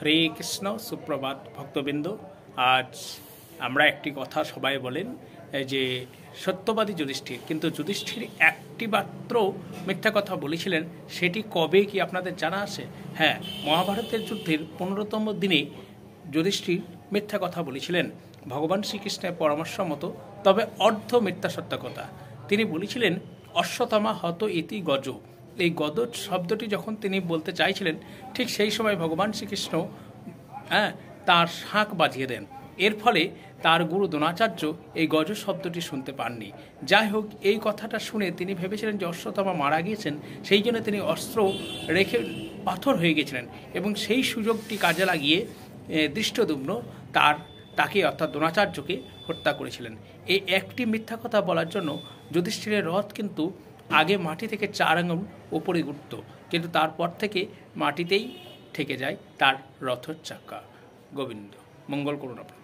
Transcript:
হরে কৃষ্ণ। সুপ্রভাত ভক্তবৃন্দ। আজ আমরা একটি কথা সবাই বলেন যে সত্যবাদী যুধিষ্ঠির, কিন্তু যুধিষ্ঠির একটি মাত্র মিথ্যা কথা বলেছিলেন। সেটি কবে কি আপনাদের জানা আছে? হ্যাঁ, মহাভারতের যুদ্ধের 15তম দিনে যুধিষ্ঠির মিথ্যা কথা বলেছিলেন ভগবান শ্রীকৃষ্ণের পরামর্শ মতো, তবে অর্ধ মিথ্যা সত্য কথা। তিনি বলেছিলেন অশ্বত্থামা হত ইতি গজ। এই গজ শব্দটি যখন তিনি বলতে চাইছিলেন, ঠিক সেই সময় ভগবান শ্রীকৃষ্ণ তার শাঁখ বাজিয়ে দেন। এর ফলে তার গুরু দ্রোণাচার্য এই গজ শব্দটি শুনতে পাননি। যাই হোক, এই কথাটা শুনে তিনি ভেবেছিলেন যে অশ্বত্থামা মারা গিয়েছেন, সেই জন্য তিনি অস্ত্র রেখে পাথর হয়ে গেছিলেন এবং সেই সুযোগটি কাজে লাগিয়ে ধৃষ্টদ্যুম্ন তাকে অর্থাৎ দ্রোণাচার্যকে হত্যা করেছিলেন। এই একটি মিথ্যা কথা বলার জন্য যুধিষ্ঠিরের রথ কিন্তু আগে মাটি থেকে 4 আঙ্গুল উপরে উঠত, কিন্তু তারপর থেকে মাটিতেই ঠেকে যায় তার রথের চাকা। গোবিন্দ মঙ্গল করুন আপনার।